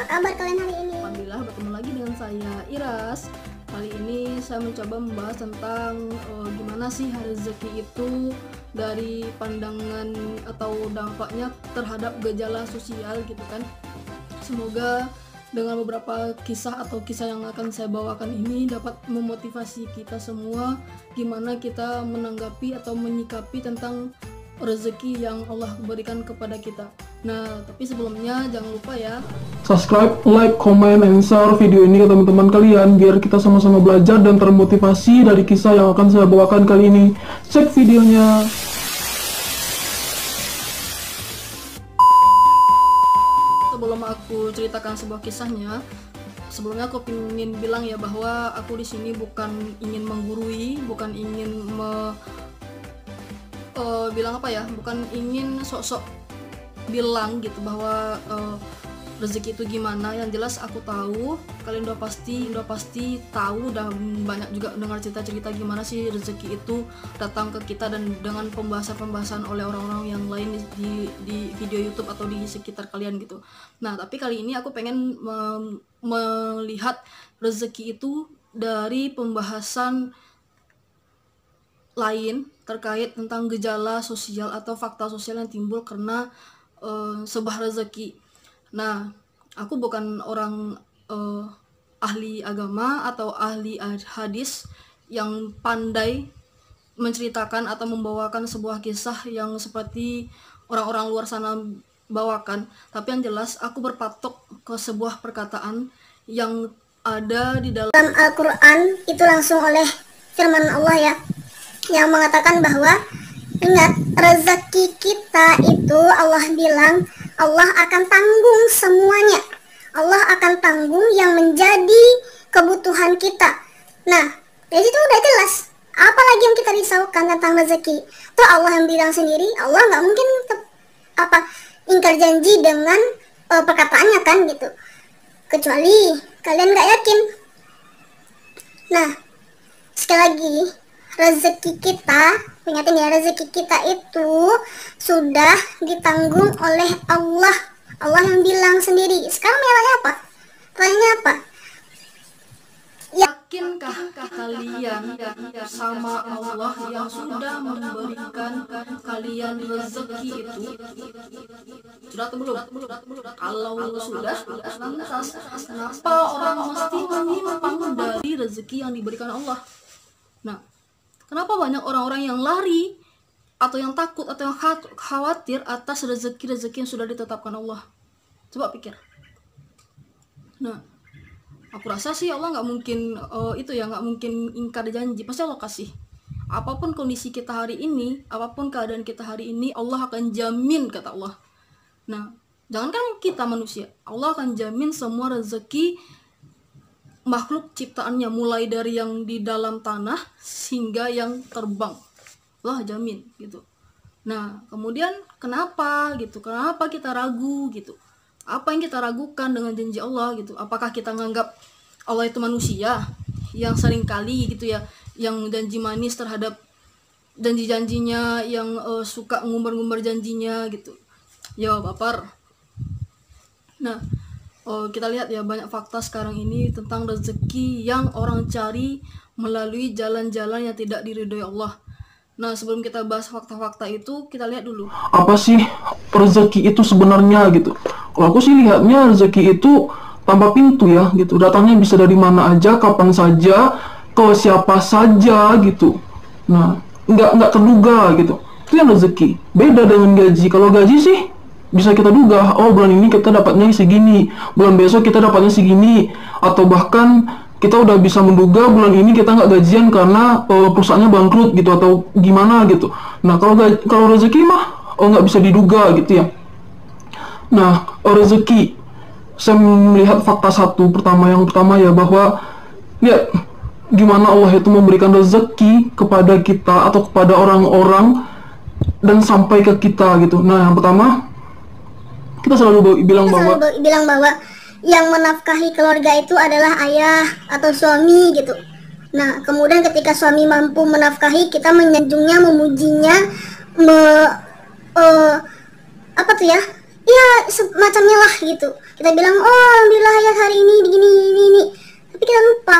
kabar kalian hari ini? Alhamdulillah bertemu lagi dengan saya Iras. Kali ini saya mencoba membahas tentang gimana sih rezeki itu dari pandangan atau dampaknya terhadap gejala sosial gitu kan. Semoga dengan beberapa kisah atau kisah yang akan saya bawakan ini dapat memotivasi kita semua gimana kita menanggapi atau menyikapi tentang rezeki yang Allah berikan kepada kita. Nah, tapi sebelumnya jangan lupa ya subscribe, like, comment, and share video ini ke teman-teman kalian biar kita sama-sama belajar dan termotivasi dari kisah yang akan saya bawakan kali ini. Cek videonya. Sebelum aku ceritakan sebuah kisahnya, sebelumnya aku ingin bilang ya bahwa aku di sini bukan ingin menggurui, bukan ingin bukan ingin sok-sok bilang gitu bahwa rezeki itu gimana. Yang jelas aku tahu, kalian udah pasti tahu, udah banyak juga dengar cerita-cerita gimana sih rezeki itu datang ke kita dan dengan pembahasan oleh orang-orang yang lain di video YouTube atau di sekitar kalian gitu. Nah, tapi kali ini aku pengen melihat rezeki itu dari pembahasan lain terkait tentang gejala sosial atau fakta sosial yang timbul karena sebuah rezeki. Nah, aku bukan orang ahli agama atau ahli hadis yang pandai menceritakan atau membawakan sebuah kisah yang seperti orang-orang luar sana bawakan, tapi yang jelas aku berpatok ke sebuah perkataan yang ada di dalam Al-Quran itu langsung oleh firman Allah ya, yang mengatakan bahwa ingat, rezeki kita itu Allah bilang Allah akan tanggung semuanya. Allah akan tanggung yang menjadi kebutuhan kita. Nah, dari situ udah jelas. Apalagi yang kita risaukan tentang rezeki? Tuh Allah yang bilang sendiri, Allah nggak mungkin ingkar janji dengan perkataannya kan gitu. Kecuali kalian nggak yakin. Nah, sekali lagi, rezeki kita, ingatin ya, rezeki kita itu sudah ditanggung oleh Allah. Allah yang bilang sendiri. Sekarang merahnya apa? Pertanyaannya apa? Yakinkah kalian sama Allah yang sudah memberikan kalian rezeki itu? Sudah atau belum? Kalau sudah, lantas kenapa orang mesti menyimpang dari rezeki yang diberikan Allah? Nah, kenapa banyak orang-orang yang lari atau yang takut atau yang khawatir atas rezeki-rezeki yang sudah ditetapkan Allah? Coba pikir. Nah, aku rasa sih Allah nggak mungkin nggak mungkin ingkar janji. Pasti Allah kasih. Apapun kondisi kita hari ini, apapun keadaan kita hari ini, Allah akan jamin, kata Allah. Nah, jangankan kita manusia, Allah akan jamin semua rezeki makhluk ciptaannya, mulai dari yang di dalam tanah hingga yang terbang. Allah jamin gitu. Nah, kemudian kenapa gitu? Kenapa kita ragu gitu? Apa yang kita ragukan dengan janji Allah gitu? Apakah kita menganggap Allah itu manusia yang seringkali gitu ya, yang janji manis terhadap janji-janjinya, yang suka ngumbar-ngumbar janjinya gitu? Ya, baper. Nah, kita lihat ya, banyak fakta sekarang ini tentang rezeki yang orang cari melalui jalan-jalan yang tidak diridhoi Allah. Nah, sebelum kita bahas fakta-fakta itu, kita lihat dulu Apa sih rezeki itu sebenarnya gitu? Kalau aku sih lihatnya rezeki itu tanpa pintu ya gitu. Datangnya bisa dari mana aja, kapan saja, ke siapa saja gitu. Nah, nggak terduga gitu. Itu yang rezeki. Beda dengan gaji. Kalau gaji sih bisa kita duga, oh bulan ini kita dapatnya segini, bulan besok kita dapatnya segini, atau bahkan kita udah bisa menduga bulan ini kita nggak gajian karena perusahaannya bangkrut gitu atau gimana gitu. Nah, kalau rezeki mah nggak bisa diduga gitu ya. Nah, rezeki, saya melihat fakta yang pertama ya, bahwa ya gimana Allah itu memberikan rezeki kepada kita atau kepada orang-orang dan sampai ke kita gitu. Nah, yang pertama, kita selalu bilang bahwa yang menafkahi keluarga itu adalah ayah atau suami gitu. Nah, kemudian ketika suami mampu menafkahi, kita menyanjungnya, memujinya, ya semacamnya lah gitu. Kita bilang, oh alhamdulillah ya hari ini ini. Tapi kita lupa,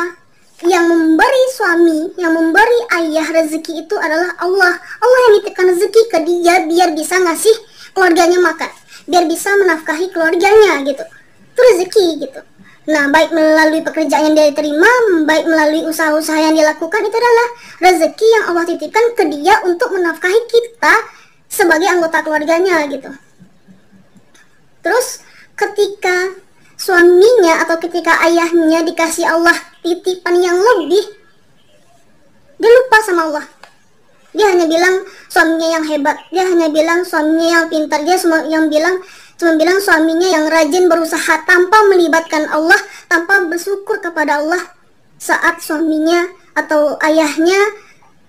yang memberi suami, yang memberi ayah rezeki itu adalah Allah. Allah yang nitipkan rezeki ke dia biar bisa ngasih keluarganya makan, biar bisa menafkahi keluarganya gitu. Itu rezeki gitu. Nah, baik melalui pekerjaan yang dia terima, baik melalui usaha-usaha yang dia lakukan, itu adalah rezeki yang Allah titipkan ke dia untuk menafkahi kita sebagai anggota keluarganya gitu. Terus ketika suaminya atau ketika ayahnya dikasih Allah titipan yang lebih, dia lupa sama Allah. Dia hanya bilang suaminya yang hebat, dia hanya bilang suaminya yang pintar, dia cuma bilang suaminya yang rajin berusaha tanpa melibatkan Allah, tanpa bersyukur kepada Allah saat suaminya atau ayahnya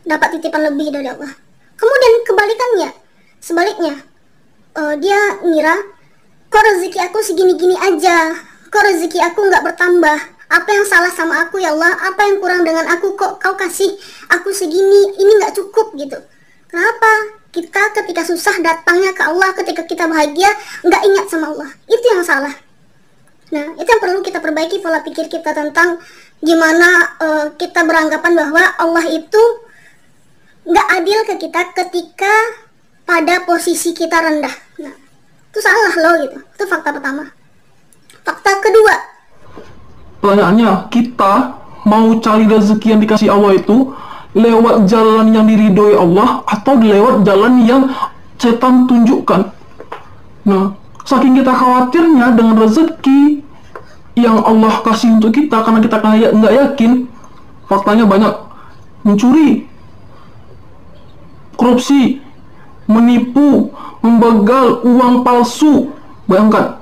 dapat titipan lebih dari Allah. Kemudian kebalikannya, sebaliknya, dia ngira, kok rezeki aku segini-gini aja, kok rezeki aku nggak bertambah, apa yang salah sama aku ya Allah, apa yang kurang dengan aku, kok kau kasih aku segini, ini nggak cukup gitu. Kenapa kita ketika susah datangnya ke Allah, ketika kita bahagia nggak ingat sama Allah? Itu yang salah. Nah, itu yang perlu kita perbaiki pola pikir kita tentang gimana kita beranggapan bahwa Allah itu nggak adil ke kita ketika pada posisi kita rendah. Nah, itu salah loh gitu. Itu fakta pertama. Fakta kedua, Pertanyaannya, kita mau cari rezeki yang dikasih Allah itu lewat jalan yang diridhoi Allah atau lewat jalan yang setan tunjukkan? Nah, saking kita khawatirnya dengan rezeki yang Allah kasih untuk kita karena kita nggak yakin, faktanya banyak mencuri, korupsi, menipu, membegal, uang palsu. Bayangkan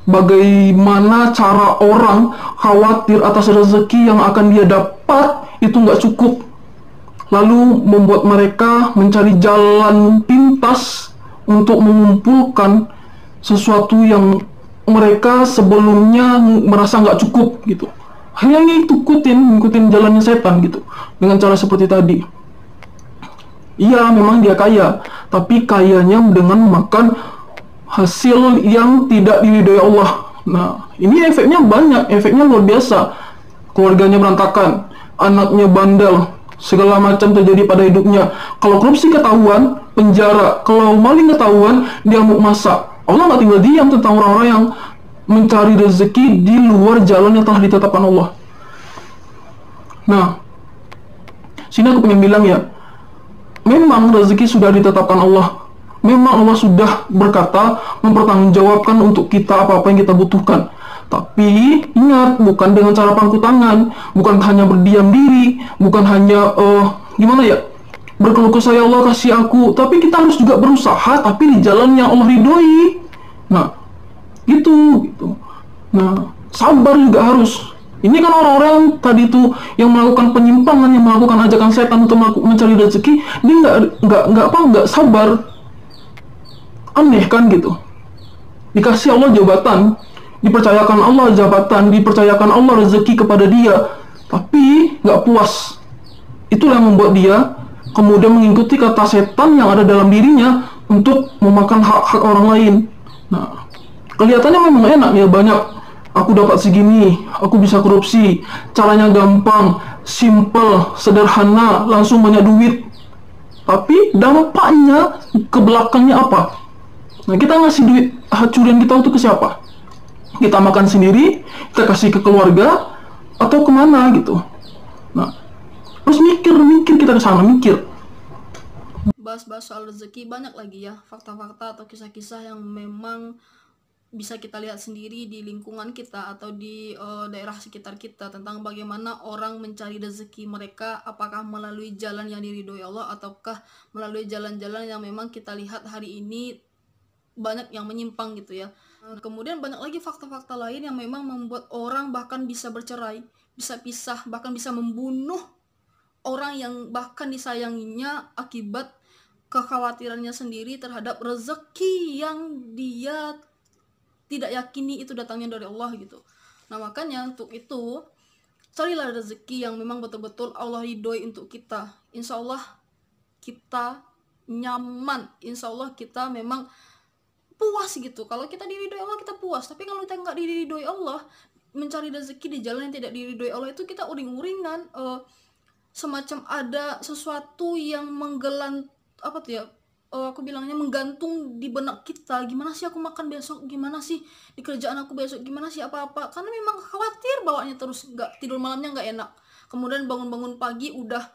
bagaimana cara orang khawatir atas rezeki yang akan dia dapat itu nggak cukup, lalu membuat mereka mencari jalan pintas untuk mengumpulkan sesuatu yang mereka sebelumnya merasa nggak cukup gitu. Hanya ngikutin jalannya setan gitu, dengan cara seperti tadi. Iya, memang dia kaya, tapi kayanya dengan makan hasil yang tidak diridhoi Allah. Nah, ini efeknya banyak, efeknya luar biasa. Keluarganya berantakan, anaknya bandel, segala macam terjadi pada hidupnya. Kalau korupsi ketahuan, penjara. Kalau maling ketahuan, dia mau masak. Allah nggak tinggal diam tentang orang-orang yang mencari rezeki di luar jalan yang telah ditetapkan Allah. Nah, sini aku pengen bilang ya, memang rezeki sudah ditetapkan Allah. Memang Allah sudah berkata mempertanggungjawabkan untuk kita apa-apa yang kita butuhkan. Tapi ingat, bukan dengan cara pangku tangan, bukan hanya berdiam diri, bukan hanya gimana ya, berkeluh kesah ya Allah kasih aku, tapi kita harus juga berusaha tapi di jalan yang Allah ridhoi. Nah, gitu. Nah, sabar juga harus. Ini kan orang-orang tadi tuh yang melakukan penyimpangan, yang melakukan ajakan setan untuk mencari rezeki, dia nggak sabar. Aneh kan gitu. Dikasih Allah jabatan, dipercayakan Allah jabatan, dipercayakan Allah rezeki kepada dia, tapi nggak puas. Itulah yang membuat dia kemudian mengikuti kata setan yang ada dalam dirinya untuk memakan hak-hak orang lain. Nah, kelihatannya memang enak ya, banyak. Aku dapat segini, aku bisa korupsi, caranya gampang, simple, sederhana, langsung banyak duit. Tapi dampaknya ke belakangnya apa? Nah, kita ngasih duit curian kita untuk ke siapa? Kita makan sendiri, kita kasih ke keluarga, atau kemana gitu. Nah, terus mikir kita ke sana, mikir. Bahas-bahas soal rezeki banyak lagi ya, fakta-fakta atau kisah-kisah yang memang bisa kita lihat sendiri di lingkungan kita atau di daerah sekitar kita tentang bagaimana orang mencari rezeki mereka, apakah melalui jalan yang diridhoi Allah ataukah melalui jalan-jalan yang memang kita lihat hari ini banyak yang menyimpang gitu ya. Kemudian banyak lagi fakta-fakta lain yang memang membuat orang bahkan bisa bercerai, bisa pisah, bahkan bisa membunuh orang yang bahkan disayanginya akibat kekhawatirannya sendiri terhadap rezeki yang dia tidak yakini itu datangnya dari Allah gitu. Nah, makanya untuk itu carilah rezeki yang memang betul-betul Allah ridhoi untuk kita. Insya Allah kita nyaman, insya Allah kita memang puas gitu. Kalau kita diridhoi Allah kita puas, tapi kalau kita nggak diridhoi Allah, mencari rezeki di jalan yang tidak diridhoi Allah itu kita uring-uringan, semacam ada sesuatu yang apa tuh ya, aku bilangnya menggantung di benak kita, gimana sih aku makan besok, gimana sih di kerjaan aku besok, gimana sih apa-apa, karena memang khawatir bawaannya terus, nggak tidur malamnya nggak enak, kemudian bangun-bangun pagi udah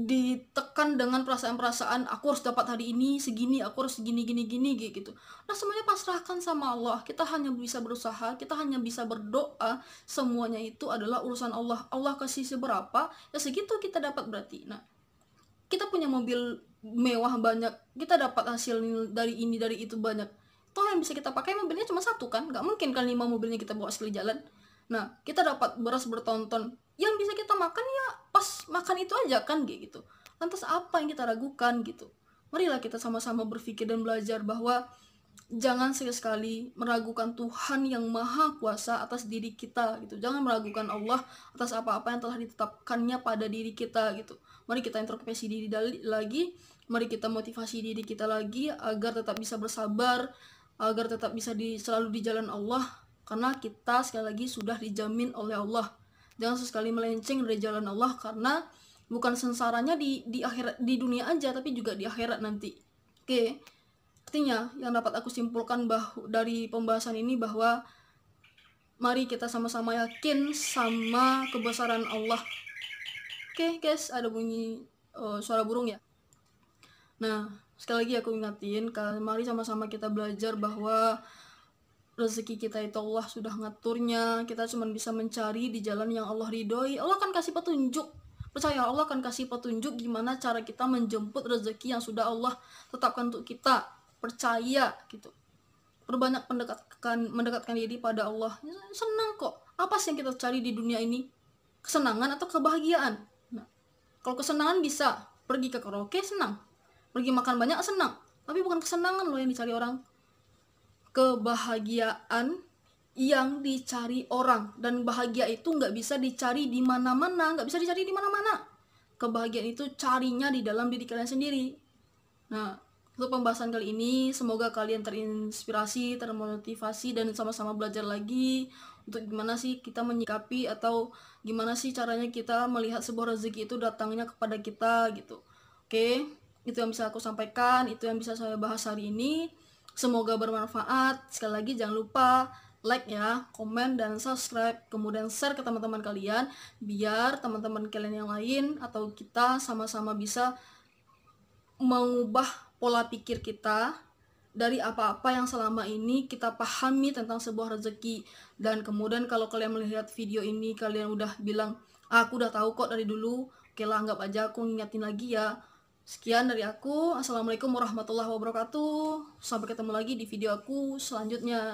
ditekan dengan perasaan-perasaan aku harus dapat hari ini segini, aku harus gini gitu. Nah, semuanya pasrahkan sama Allah. Kita hanya bisa berusaha, kita hanya bisa berdoa. Semuanya itu adalah urusan Allah. Allah kasih seberapa, ya segitu kita dapat berarti. Nah, kita punya mobil mewah banyak, kita dapat hasil dari ini dari itu banyak. Toh yang bisa kita pakai mobilnya cuma satu kan? Nggak mungkin kan 5 mobilnya kita bawa sekali jalan. Nah, kita dapat beras bertonton, yang bisa kita makan ya pas makan itu aja kan gitu. Lantas apa yang kita ragukan gitu? Marilah kita sama-sama berpikir dan belajar bahwa jangan sekali-sekali meragukan Tuhan yang Maha Kuasa atas diri kita gitu. Jangan meragukan Allah atas apa-apa yang telah ditetapkannya pada diri kita gitu. Mari kita introspeksi diri lagi, mari kita motivasi diri kita lagi agar tetap bisa bersabar, agar tetap bisa selalu di jalan Allah, karena kita sekali lagi sudah dijamin oleh Allah. Jangan sesekali melenceng dari jalan Allah, karena bukan sengsaranya di akhirat, di dunia aja, tapi juga di akhirat nanti. Oke. Artinya yang dapat aku simpulkan dari pembahasan ini bahwa mari kita sama-sama yakin sama kebesaran Allah. Oke, guys, ada bunyi suara burung ya. Nah, sekali lagi aku ingatin, mari sama-sama kita belajar bahwa rezeki kita itu Allah sudah ngaturnya. Kita cuma bisa mencari di jalan yang Allah ridhoi. Allah akan kasih petunjuk. Percaya, Allah akan kasih petunjuk gimana cara kita menjemput rezeki yang sudah Allah tetapkan untuk kita. Percaya gitu. Perbanyak mendekatkan diri pada Allah. Senang kok. Apa sih yang kita cari di dunia ini? Kesenangan atau kebahagiaan? Nah, kalau kesenangan bisa pergi ke karaoke, senang. Pergi makan banyak, senang. Tapi bukan kesenangan loh yang dicari orang. Kebahagiaan yang dicari orang, dan bahagia itu nggak bisa dicari di mana-mana, kebahagiaan itu carinya di dalam diri kalian sendiri. Nah, untuk pembahasan kali ini semoga kalian terinspirasi, termotivasi, dan sama-sama belajar lagi untuk gimana sih kita menyikapi atau gimana sih caranya kita melihat sebuah rezeki itu datangnya kepada kita gitu. Oke, itu yang bisa aku sampaikan, itu yang bisa saya bahas hari ini. Semoga bermanfaat. Sekali lagi jangan lupa like ya, komen dan subscribe, kemudian share ke teman-teman kalian biar teman-teman kalian yang lain atau kita sama-sama bisa mengubah pola pikir kita dari apa-apa yang selama ini kita pahami tentang sebuah rezeki. Dan kemudian kalau kalian melihat video ini kalian udah bilang, aku udah tahu kok dari dulu, oke lah, anggap aja aku ngingetin lagi ya. Sekian dari aku. Assalamualaikum warahmatullahi wabarakatuh. Sampai ketemu lagi di video aku selanjutnya.